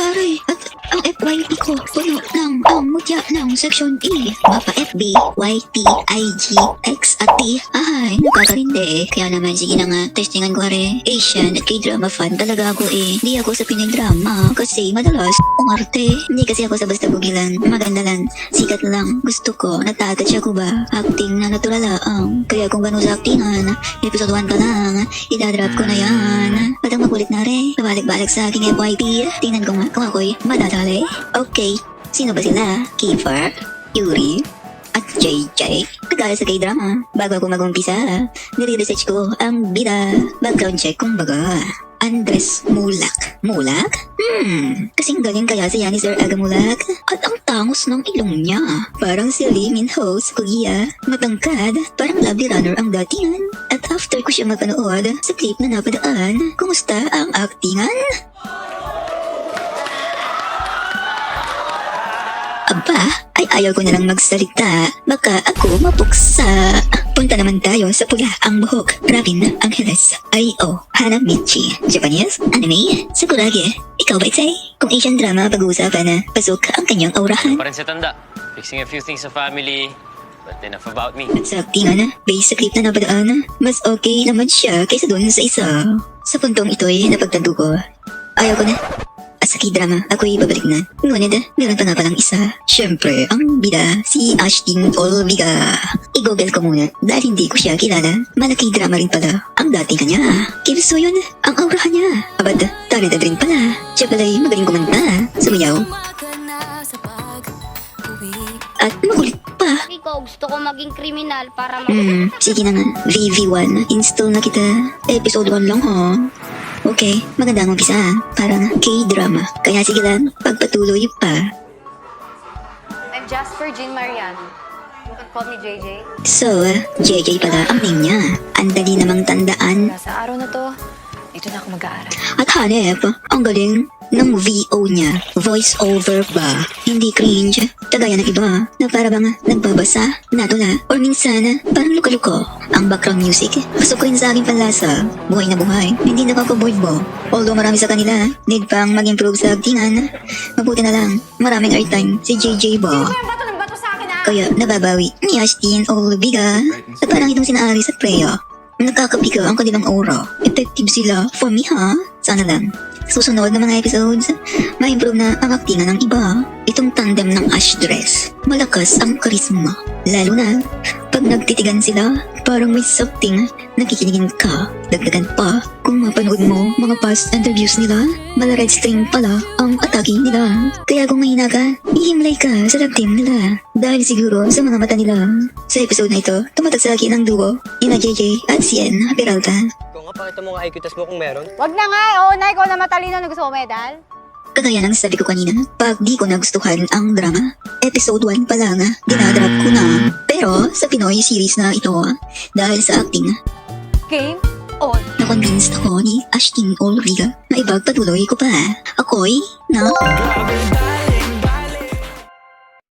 pare. At ang FYP ko, puno ng ang mutya ng Section E. Mapa FB, YT, IG, X at T. Ay, nakakarindi. Kaya naman, sige na nga, testingan ko rin. Asian at K-drama fan talaga ako eh. Di ako sa Pinay drama kasi madalas umarte. Hindi kasi ako sa basta bugilan. Maganda lang, sikat lang. Gusto ko, natagat siya ko ba? Acting na natural lang. Kaya kung gano'n sa actingan, episode 1 pa lang, idadrop ko na yan. At ang makulit na rin, pabalik-balik sa aking FYP. Tingnan ko nga kung ako'y madadali. Okay, sino ba sila? Kiefer, Yuri, at JJ. Kagaya sa K-drama, bago ako mag-umpisa, nire-research ko ang bida. Background check kung baga. Andres Mulak. Mulak? Kasing galing kaya siya ni Sir Aga Mulak. At ang tangos ng ilong niya. Parang si Lee Min Ho sa Korea. Matangkad, parang lovely runner ang datingan. At after ko siya mapanood sa clip na napadaan, kumusta ang actingan? Aba, ay ayaw ko na lang magsalita. Baka ako mapuksa. Punta naman tayo sa pula ang buhok. Robin Angeles. I.O. Hanamichi. Japanese? Anime? Sakurage. Ikaw ba, Itsay? Kung Asian drama pag-uusapan, pasok ang kanyang aurahan. Pa rin si Tanda. Fixing a few things sa family, but enough about me. At sa actingan, based sa clip na napadaan, mas okay naman siya kaysa dun sa isa. Sa puntong ito'y napagtanto ko. Ayaw ko na. Sa K-drama, ako'y babalik na. Ngunit, meron pa nga palang isa. Siyempre, ang bida, si Ashtin Olviga. I-google ko muna dahil hindi ko siya kilala. Malaki drama rin pala ang dating kanya. Kim Soo-yeon, ang aurahan niya. Abad, talented rin pala. Siya pala'y magaling kumanta, sumayaw. At makulit pa. Ikaw, gusto ko maging kriminal para Sige na nga. VV1, install na kita. Episode 1 lang ha. Okay, maganda ang umpisa. Parang K-drama. Kaya sige lang, pagpatuloy pa. I'm Jasper Jean Marian. You can call me JJ. So, JJ pala ang name niya. Ang dali namang tandaan. Sa araw na to, dito na ako mag-aaral. At hanep, ang galing ng VO niya. Voice over ba? Hindi cringe. Kagaya ng iba na para bang nagbabasa, natula, or minsan parang luka-luko. Ang background music, pasok ko rin sa aking panlasa. Buhay na buhay, hindi nakaka-bored mo. Although marami sa kanila, need pang mag-improve sa actingan. Mabuti na lang, maraming airtime si JJ ba? Bato ng bato sa akin, Kaya nababawi ni Ashtin Olviga na parang itong sinaari sa Freya. Nakakapika ang kanilang aura. Effective sila for me ha? Sana lang. Susunod na mga episodes, ma-improve na ang aktingan ng iba. Itong tandem ng Ash Dress, malakas ang karisma. Lalo na, pag nagtitigan sila, parang may something nakikinigin ka. Dagdagan pa, kung mapanood mo mga past interviews nila, mala red string pala ang atake nila. Kaya kung mahina ka, ihimlay ka sa love team nila. Dahil siguro sa mga mata nila. Sa episode na ito, tumatasaki ng duo, ina JJ at CN Peralta. Kung pakita mo nga IQ test mo kung meron. Wag na nga, na ikaw na matalino na gusto mo medal. Kagaya ng sabi ko kanina, pag di ko nagustuhan ang drama, episode 1 pa lang, dinadrop ko na. Pero sa Pinoy series na ito, dahil sa acting, Game on. na-convinced ako ni Ashtin Olviga na ipagpatuloy ko pa. Ako'y na...